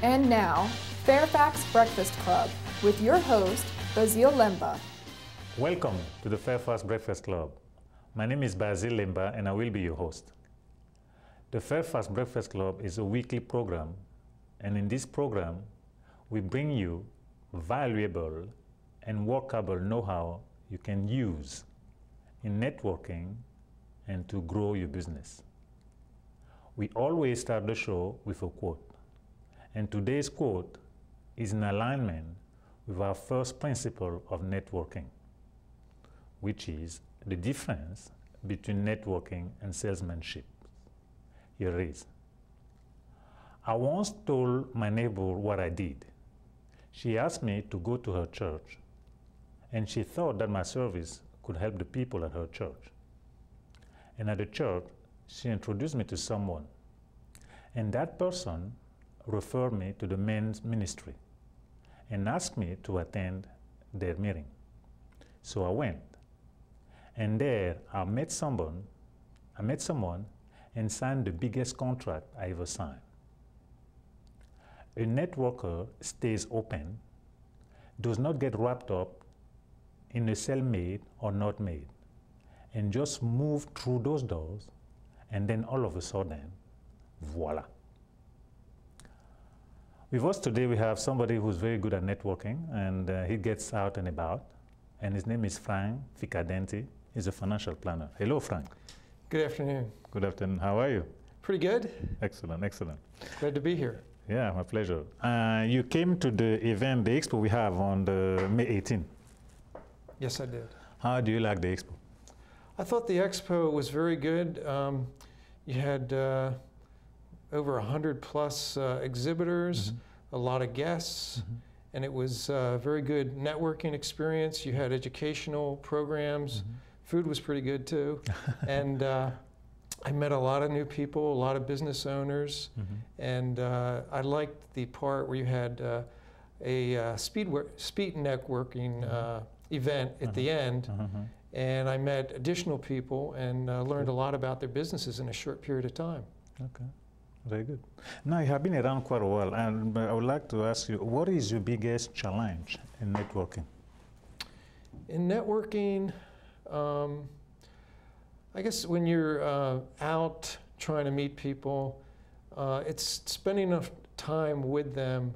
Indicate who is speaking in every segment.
Speaker 1: And now, Fairfax Breakfast Club with your host, Basil Lemba.
Speaker 2: Welcome to the Fairfax Breakfast Club. My name is Basil Lemba and I will be your host. The Fairfax Breakfast Club is a weekly program, and in this program, we bring you valuable and workable know-how you can use in networking and to grow your business. We always start the show with a quote, and today's quote is in alignment with our first principle of networking, which is the difference between networking and salesmanship. Here it is. I once told my neighbor what I did. She asked me to go to her church, and she thought that my service could help the people at her church. And at the church, she introduced me to someone, and that person referred me to the men's ministry and asked me to attend their meeting. So I went, and there I met someone and signed the biggest contract I ever signed. A networker stays open, does not get wrapped up in a sale made or not made, and just move through those doors, and then all of a sudden, voila. With us today, we have somebody who's very good at networking, and he gets out and about, and his name is Frank Ficadenti. He's a financial planner. Hello, Frank.
Speaker 3: Good afternoon.
Speaker 2: Good afternoon. How are you?
Speaker 3: Pretty good.
Speaker 2: Excellent, excellent.
Speaker 3: Glad to be here.
Speaker 2: Yeah, my pleasure. You came to the event, the expo we have on the May 18th.
Speaker 3: Yes, I did.
Speaker 2: How do you like the expo?
Speaker 3: I thought the expo was very good. You had over 100 plus exhibitors, a lot of guests, and it was a very good networking experience. You had educational programs. Food was pretty good too. And I met a lot of new people, a lot of business owners, and I liked the part where you had a speed networking event at the end, and I met additional people and learned a lot about their businesses in a short period of time.
Speaker 2: Okay, very good. Now, you have been around quite a while, and I would like to ask you, what is your biggest challenge in networking?
Speaker 3: In networking, I guess when you're out trying to meet people, it's spending enough time with them,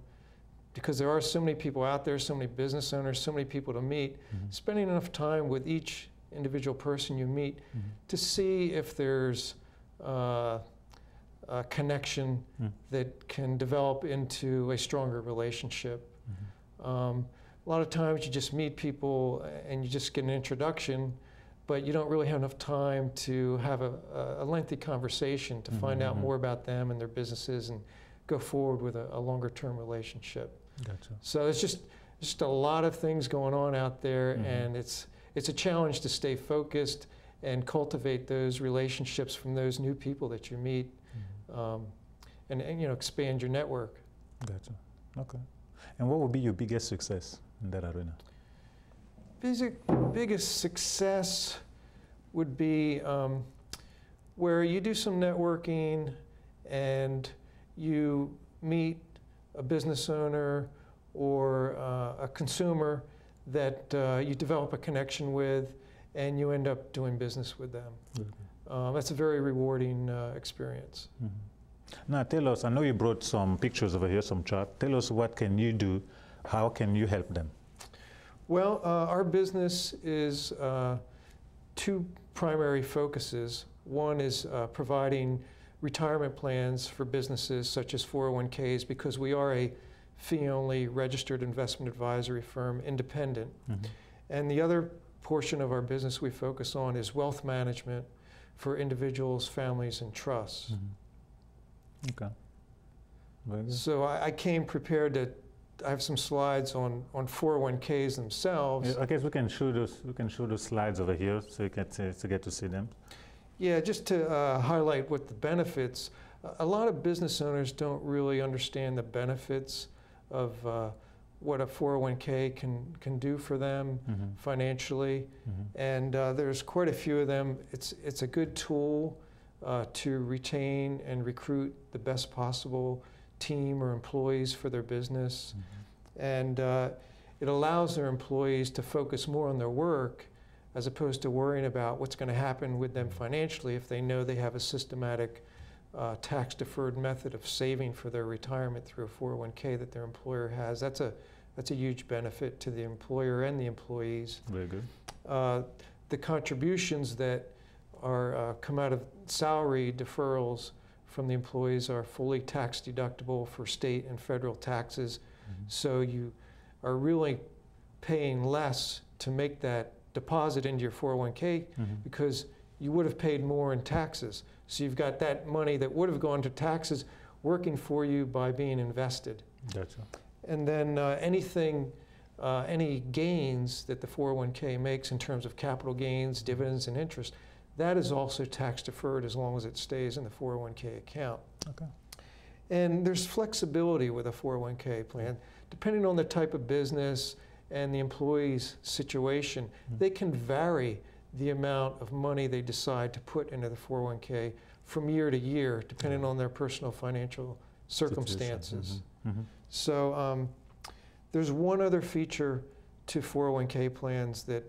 Speaker 3: because there are so many people out there, so many business owners, so many people to meet, spending enough time with each individual person you meet to see if there's a connection that can develop into a stronger relationship. A lot of times you just meet people and you just get an introduction, but you don't really have enough time to have a lengthy conversation to find out more about them and their businesses and go forward with a longer term relationship.
Speaker 2: Gotcha.
Speaker 3: So it's just a lot of things going on out there, and it's a challenge to stay focused and cultivate those relationships from those new people that you meet, and you know, expand your network.
Speaker 2: Gotcha. Okay. And what would be your biggest success in that arena?
Speaker 3: Biggest success would be where you do some networking and you meet a business owner or a consumer that you develop a connection with, and you end up doing business with them. That's a very rewarding experience.
Speaker 2: Now tell us, I know you brought some pictures over here, some chart. Tell us, what can you do? How can you help them?
Speaker 3: Well, our business is two primary focuses. One is providing retirement plans for businesses such as 401ks, because we are a fee-only registered investment advisory firm, independent. And the other portion of our business we focus on is wealth management for individuals, families, and trusts.
Speaker 2: Okay. Very good.
Speaker 3: So I came prepared to. I have some slides on 401ks themselves.
Speaker 2: Yeah, I guess we can show those slides over here so you get to see them.
Speaker 3: Yeah, just to highlight what the benefits. A lot of business owners don't really understand the benefits of what a 401k can do for them financially, and there's quite a few of them. It's a good tool to retain and recruit the best possible team or employees for their business. And it allows their employees to focus more on their work as opposed to worrying about what's going to happen with them financially if they know they have a systematic tax-deferred method of saving for their retirement through a 401k that their employer has. That's a huge benefit to the employer and the employees.
Speaker 2: Very good.
Speaker 3: The contributions that are come out of salary deferrals from the employees are fully tax deductible for state and federal taxes. So you are really paying less to make that deposit into your 401k because you would have paid more in taxes. So you've got that money that would have gone to taxes working for you by being invested.
Speaker 2: Gotcha.
Speaker 3: And then any gains that the 401k makes in terms of capital gains, dividends, and interest, that is also tax deferred as long as it stays in the 401k account.
Speaker 2: Okay.
Speaker 3: And there's flexibility with a 401k plan. Depending on the type of business and the employee's situation, they can vary the amount of money they decide to put into the 401k from year to year, depending on their personal financial circumstances. So there's one other feature to 401k plans that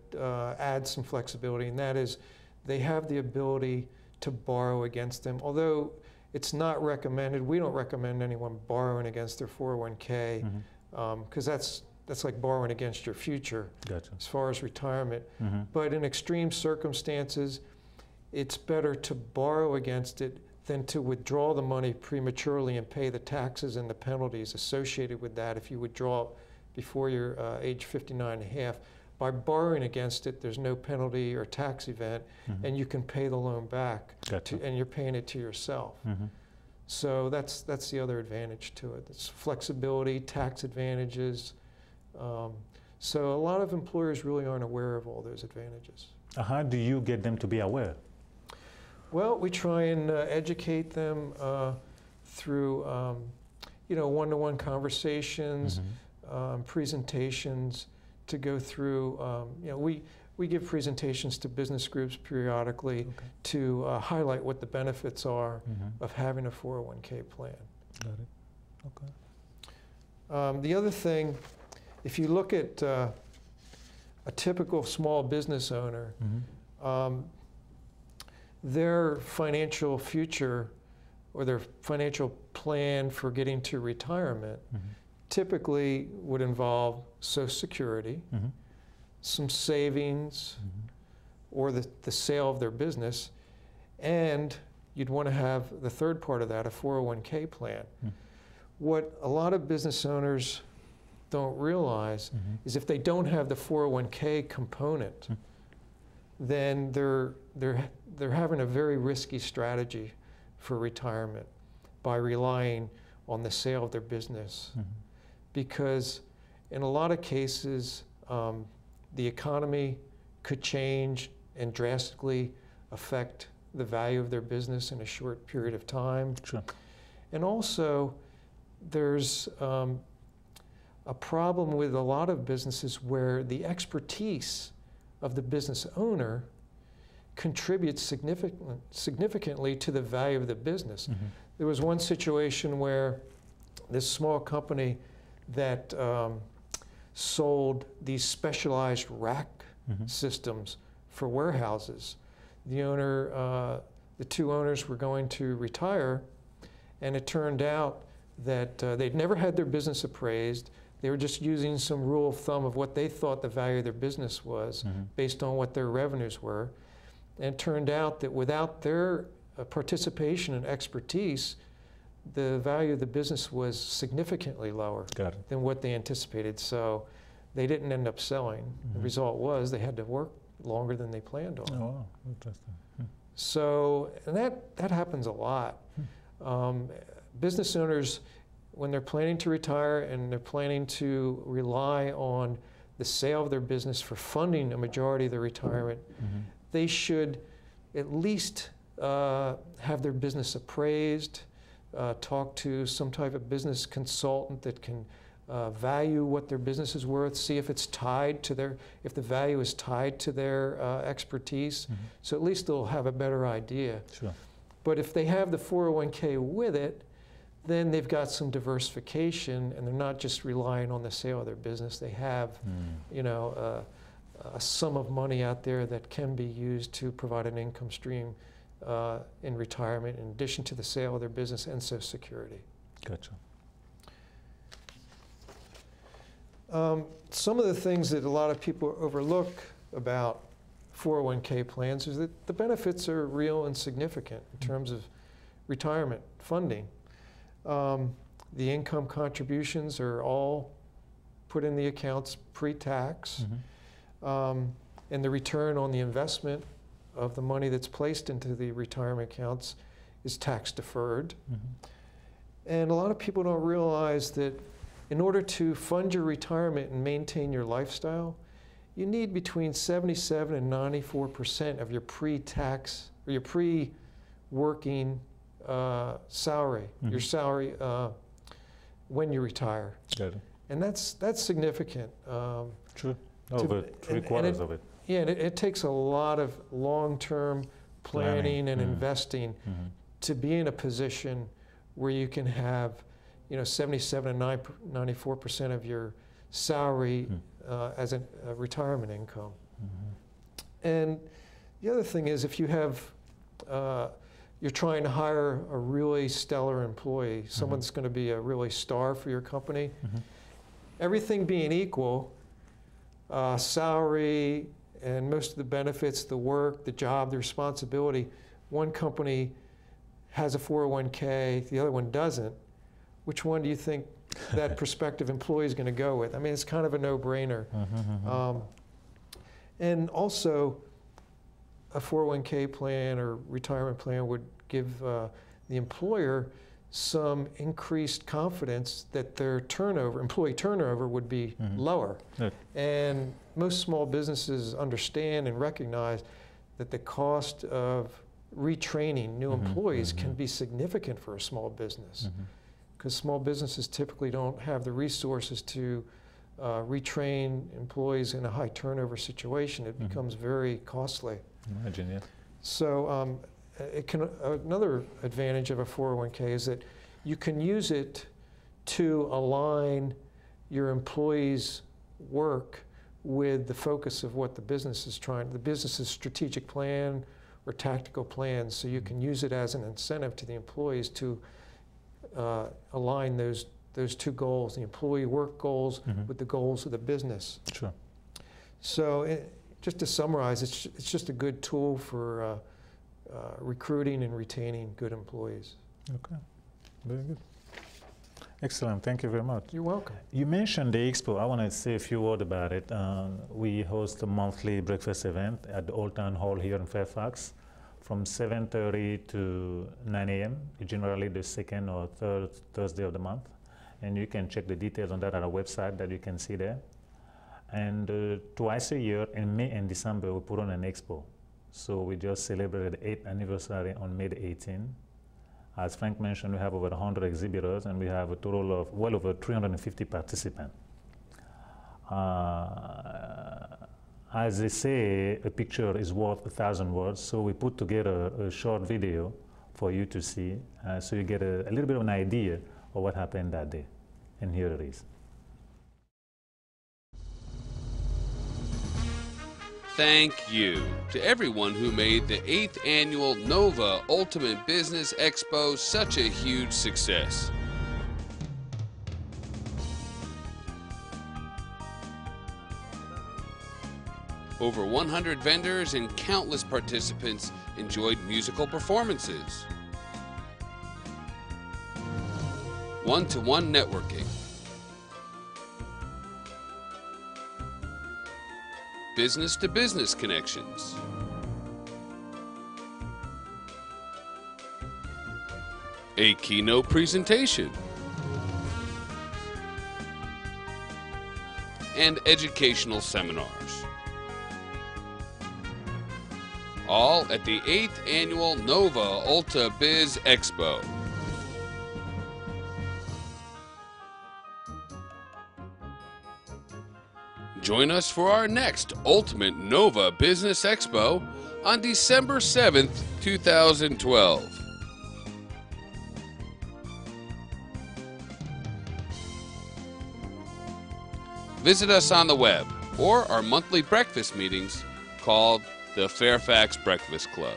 Speaker 3: adds some flexibility, and that is they have the ability to borrow against them. Although it's not recommended, we don't recommend anyone borrowing against their 401k because that's like borrowing against your future.
Speaker 2: Gotcha.
Speaker 3: As far as retirement. But in extreme circumstances, it's better to borrow against it than to withdraw the money prematurely and pay the taxes and the penalties associated with that if you withdraw before you're age 59 and a half. By borrowing against it, there's no penalty or tax event, and you can pay the loan back,
Speaker 2: Gotcha.
Speaker 3: and you're paying it to yourself. So that's the other advantage to it. It's flexibility, tax advantages. So a lot of employers really aren't aware of all those advantages.
Speaker 2: How do you get them to be aware?
Speaker 3: Well, we try and educate them through one-to-one conversations, presentations to go through. We give presentations to business groups periodically to highlight what the benefits are of having a 401k plan.
Speaker 2: Got it. Okay.
Speaker 3: The other thing, if you look at a typical small business owner, their financial future or their financial plan for getting to retirement typically would involve Social Security, some savings, or the sale of their business, and you'd want to have the third part of that, a 401k plan. What a lot of business owners don't realize is if they don't have the 401k component, then they're having a very risky strategy for retirement by relying on the sale of their business. Because in a lot of cases, the economy could change and drastically affect the value of their business in a short period of time.
Speaker 2: Sure.
Speaker 3: And also, there's a problem with a lot of businesses where the expertise of the business owner contributes significantly to the value of the business. There was one situation where this small company that sold these specialized rack systems for warehouses. The two owners were going to retire, and it turned out that they'd never had their business appraised. They were just using some rule of thumb of what they thought the value of their business was based on what their revenues were. And it turned out that without their participation and expertise, the value of the business was significantly lower than what they anticipated. So they didn't end up selling. The result was they had to work longer than they planned on.
Speaker 2: Oh, wow. Interesting.
Speaker 3: So, and that happens a lot. Business owners, when they're planning to retire and they're planning to rely on the sale of their business for funding a majority of their retirement, they should at least have their business appraised, talk to some type of business consultant that can value what their business is worth, see if it's tied to if the value is tied to their expertise. So at least they'll have a better idea.
Speaker 2: Sure.
Speaker 3: But if they have the 401k with it, then they've got some diversification, and they're not just relying on the sale of their business. They have, you know, a sum of money out there that can be used to provide an income stream in retirement, in addition to the sale of their business and Social Security.
Speaker 2: Gotcha.
Speaker 3: Some of the things that a lot of people overlook about 401k plans is that the benefits are real and significant in terms of retirement funding. The income contributions are all put in the accounts pre-tax, and the return on the investment of the money that's placed into the retirement accounts is tax deferred. And a lot of people don't realize that in order to fund your retirement and maintain your lifestyle, you need between 77 and 94% of your pre-tax or your pre-working salary, your salary when you retire.
Speaker 2: Got it.
Speaker 3: And that's significant.
Speaker 2: True. Over three-quarters of it.
Speaker 3: Yeah, and it takes a lot of long-term planning and investing to be in a position where you can have, you know, 77 and 94% of your salary as a retirement income. And the other thing is, if you have, you're trying to hire a really stellar employee, someone that's going to be a really star for your company, everything being equal, salary and most of the benefits, the work, the job, the responsibility, one company has a 401k, the other one doesn't. Which one do you think that prospective employee is going to go with? I mean, it's kind of a no-brainer. And also, a 401k plan or retirement plan would give the employer some increased confidence that their turnover, employee turnover, would be lower. And most small businesses understand and recognize that the cost of retraining new employees can be significant for a small business. Because small businesses typically don't have the resources to retrain employees in a high turnover situation. It becomes very costly.
Speaker 2: Imagine, yeah.
Speaker 3: So another advantage of a 401k is that you can use it to align your employees' work with the focus of what the business is the business's strategic plan or tactical plans. So you can use it as an incentive to the employees to align those two goals, the employee work goals with the goals of the business.
Speaker 2: Sure.
Speaker 3: So just to summarize, it's just a good tool for recruiting and retaining good employees.
Speaker 2: Okay, very good. Excellent, thank you very much.
Speaker 3: You're welcome.
Speaker 2: You mentioned the expo. I want to say a few words about it. We host a monthly breakfast event at the Old Town Hall here in Fairfax from 7:30 to 9 a.m., generally the second or third Thursday of the month. And you can check the details on that at our website that you can see there. And twice a year, in May and December, we put on an expo. So we just celebrated the 8th anniversary on May the 18th. As Frank mentioned, we have over 100 exhibitors, and we have a total of well over 350 participants. As they say, a picture is worth 1,000 words, so we put together a short video for you to see, so you get a little bit of an idea of what happened that day. And here it is.
Speaker 4: Thank you to everyone who made the 8th Annual NOVA Ultimate Business Expo such a huge success. Over 100 vendors and countless participants enjoyed musical performances, one-to-one networking, business-to-business connections, a keynote presentation, and educational seminars. All at the 8th Annual NOVA Ulta Biz Expo. Join us for our next Ultimate NOVA Business Expo on December 7th, 2012. visit us on the web or our monthly breakfast meetings called the Fairfax Breakfast Club.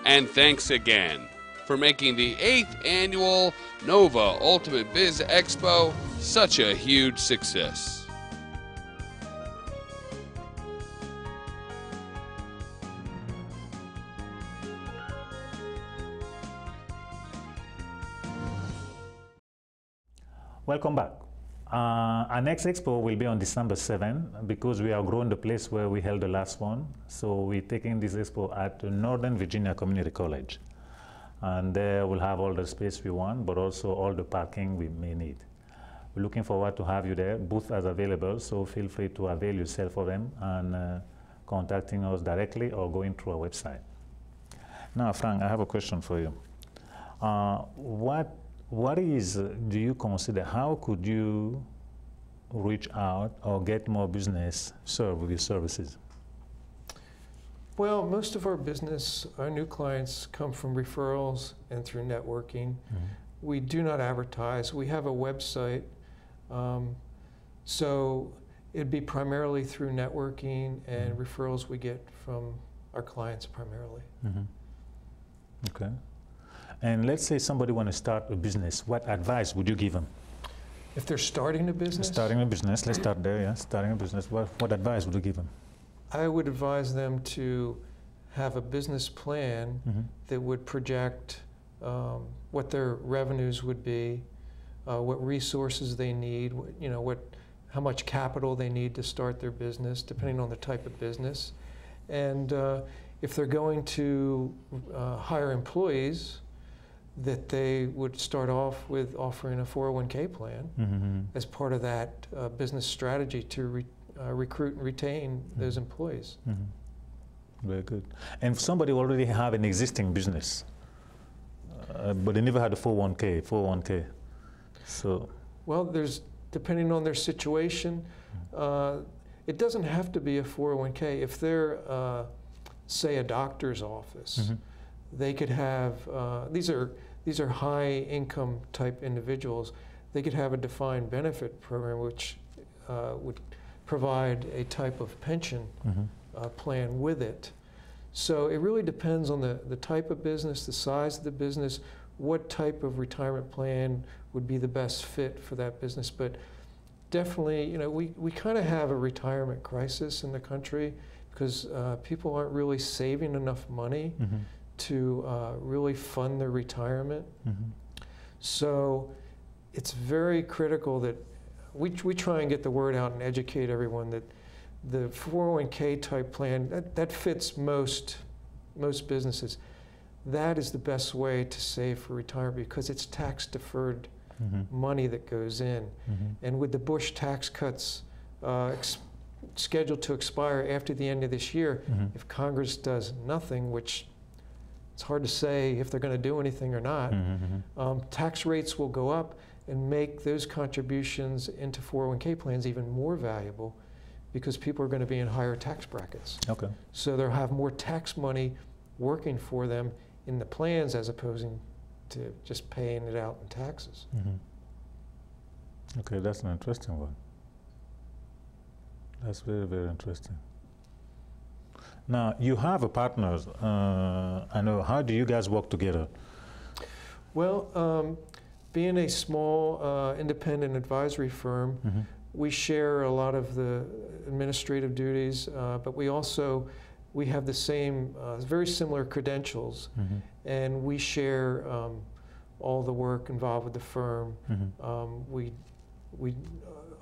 Speaker 4: And thanks again for making the 8th annual Nova Ultimate Biz Expo such a huge success.
Speaker 2: Welcome back. Our next expo will be on December 7 because we are growing the place where we held the last one. So we're taking this expo at Northern Virginia Community College. And there we'll have all the space we want, but also all the parking we may need. We're looking forward to have you there. Booths are available, so feel free to avail yourself of them and contacting us directly or going through our website. Now, Frank, I have a question for you. What do you consider, how could you reach out or get more business served with your services?
Speaker 3: Well, most of our business, our new clients come from referrals and through networking. We do not advertise. We have a website. So it'd be primarily through networking and referrals we get from our clients primarily.
Speaker 2: Okay. And let's say somebody want to start a business, what advice would you give them?
Speaker 3: If they're starting a business?
Speaker 2: Starting a business, let's start there, yeah. Starting a business, what advice would you give them?
Speaker 3: I would advise them to have a business plan that would project what their revenues would be, what resources they need, how much capital they need to start their business, depending on the type of business. And if they're going to hire employees, that they would start off with offering a 401k plan as part of that business strategy to recruit and retain those employees.
Speaker 2: Very good. And if somebody already have an existing business, but they never had a 401k, so?
Speaker 3: Well, depending on their situation, it doesn't have to be a 401k. If they're, say, a doctor's office, they could have, these are high income type individuals, they could have a defined benefit program which would provide a type of pension plan with it. So it really depends on the type of business, the size of the business, what type of retirement plan would be the best fit for that business. But definitely, we kind of have a retirement crisis in the country because people aren't really saving enough money to really fund their retirement. So it's very critical that we try and get the word out and educate everyone that the 401k type plan, that fits most businesses. That is the best way to save for retirement because it's tax deferred money that goes in. And with the Bush tax cuts scheduled to expire after the end of this year, if Congress does nothing, which it's hard to say if they're going to do anything or not, tax rates will go up and make those contributions into 401k plans even more valuable because people are going to be in higher tax brackets.
Speaker 2: Okay.
Speaker 3: So they'll have more tax money working for them in the plans as opposed to just paying it out in taxes.
Speaker 2: Okay, that's an interesting one. That's very, very interesting. Now, you have a partner. I know. How do you guys work together?
Speaker 3: Well, being a small independent advisory firm, we share a lot of the administrative duties, but we have the same, very similar credentials, and we share all the work involved with the firm.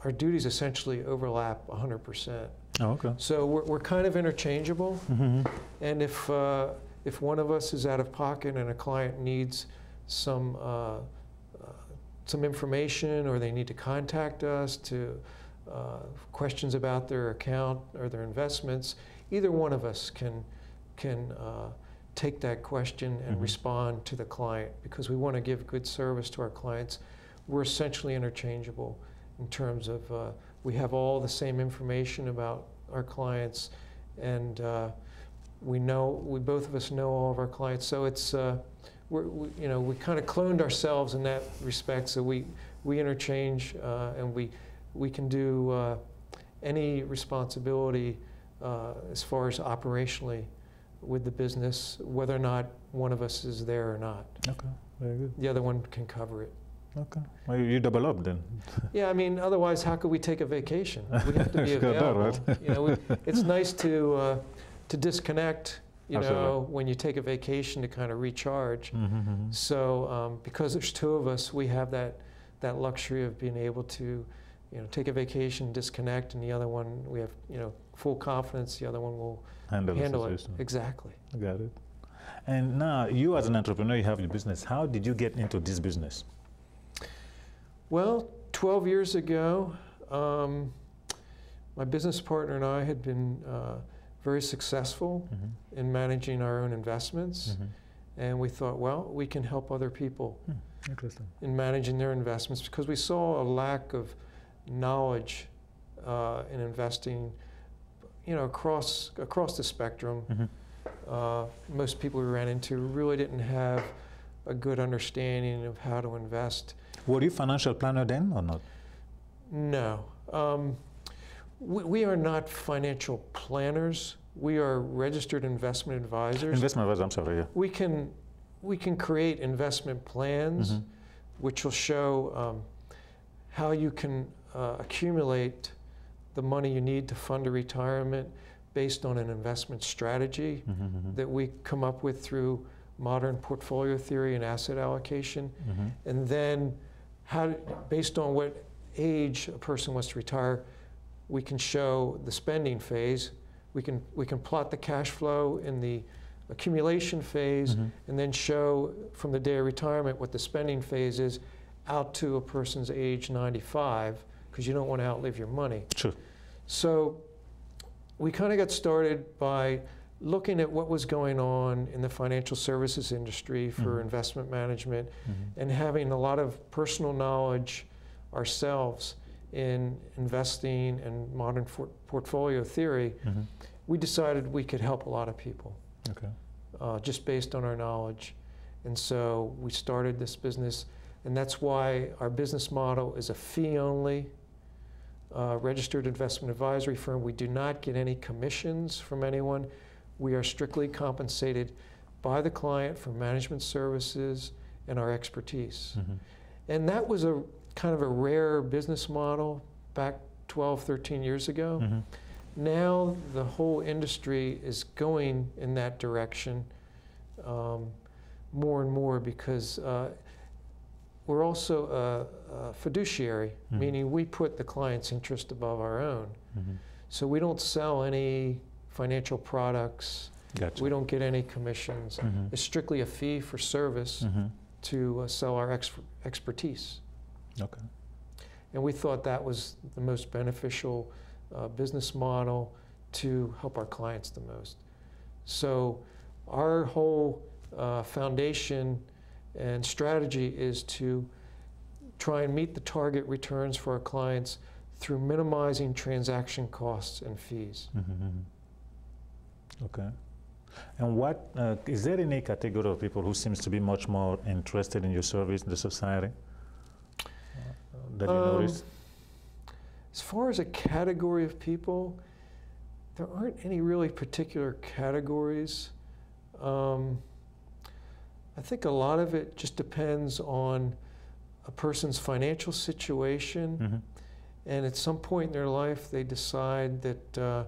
Speaker 3: Our duties essentially overlap 100%.
Speaker 2: Oh, okay.
Speaker 3: So we're kind of interchangeable, and if one of us is out of pocket and a client needs some information or they need to contact us to questions about their account or their investments, either one of us can take that question and respond to the client because we want to give good service to our clients. We're essentially interchangeable in terms of we have all the same information about our clients, and we both of us know all of our clients. So it's we kind of cloned ourselves in that respect. So we we interchange, and we can do any responsibility as far as operationally with the business, whether or not one of us is there or not.
Speaker 2: Okay, very good.
Speaker 3: The other one can cover it.
Speaker 2: Okay, well, you double up then.
Speaker 3: Yeah, I mean, otherwise, how could we take a vacation? We have to be available.
Speaker 2: Right?
Speaker 3: You know, it's nice to disconnect. You
Speaker 2: Absolutely.
Speaker 3: know, when you take a vacation to kind of recharge.
Speaker 2: Mm-hmm.
Speaker 3: So because there's two of us, we have that luxury of being able to, you know, take a vacation, disconnect, and the other one we have, you know, full confidence. The other one will handle it. Exactly.
Speaker 2: I got it. And now, you as an entrepreneur, you have your business. How did you get into this business?
Speaker 3: Well, 12 years ago, my business partner and I had been very successful in managing our own investments. And we thought, well, we can help other people
Speaker 2: Interesting.
Speaker 3: in managing their investments, because we saw a lack of knowledge in investing, you know, across the spectrum. Most people we ran into really didn't have a good understanding of how to invest.
Speaker 2: Were you a financial planner then or not?
Speaker 3: No. We are not financial planners. We are registered investment advisors.
Speaker 2: Investment advisor, I'm sorry, yeah.
Speaker 3: We can create investment plans which will show how you can accumulate the money you need to fund a retirement based on an investment strategy that we come up with through modern portfolio theory and asset allocation. And then based on what age a person wants to retire, we can show the spending phase. We can plot the cash flow in the accumulation phase, and then show from the day of retirement what the spending phase is out to a person's age 95, because you don't want to outlive your money.
Speaker 2: Sure.
Speaker 3: So we kind of got started by looking at what was going on in the financial services industry for investment management, and having a lot of personal knowledge ourselves in investing and modern portfolio theory. We decided we could help a lot of people.
Speaker 2: Okay.
Speaker 3: Just based on our knowledge. And so we started this business, and that's why our business model is a fee-only registered investment advisory firm. We do not get any commissions from anyone. We are strictly compensated by the client for management services and our expertise. And that was a kind of a rare business model back 12, 13 years ago. Now the whole industry is going in that direction more and more, because we're also a fiduciary, meaning we put the client's interest above our own. So we don't sell any financial products.
Speaker 2: Gotcha.
Speaker 3: We don't get any commissions. It's strictly a fee for service to sell our expertise.
Speaker 2: Okay.
Speaker 3: And we thought that was the most beneficial business model to help our clients the most. So our whole foundation and strategy is to try and meet the target returns for our clients through minimizing transaction costs and fees.
Speaker 2: Okay. And what is there any category of people who seems to be much more interested in your service in the society that you notice?
Speaker 3: As far as a category of people, there aren't any really particular categories. I think a lot of it just depends on a person's financial situation, and at some point in their life they decide that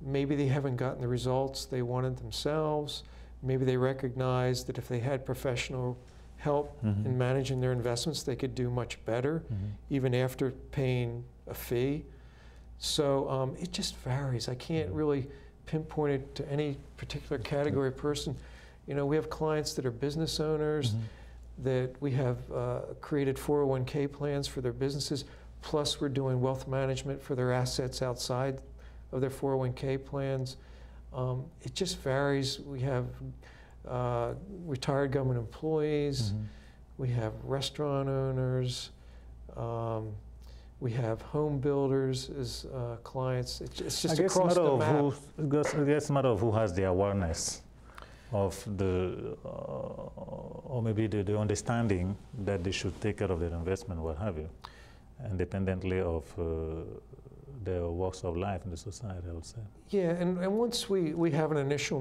Speaker 3: maybe they haven't gotten the results they wanted themselves. Maybe they recognize that if they had professional help in managing their investments, they could do much better, even after paying a fee. So it just varies. I can't really pinpoint it to any particular category of person. You know, we have clients that are business owners, that we have created 401k plans for their businesses, plus we're doing wealth management for their assets outside of their 401k plans. It just varies. We have retired government employees, we have restaurant owners, we have home builders as clients. It's just across the map.
Speaker 2: I guess it's a matter of who has the awareness. of the, or maybe the understanding that they should take care of their investment, what have you, independently of their walks of life in the society, I would say.
Speaker 3: Yeah, and once we have an initial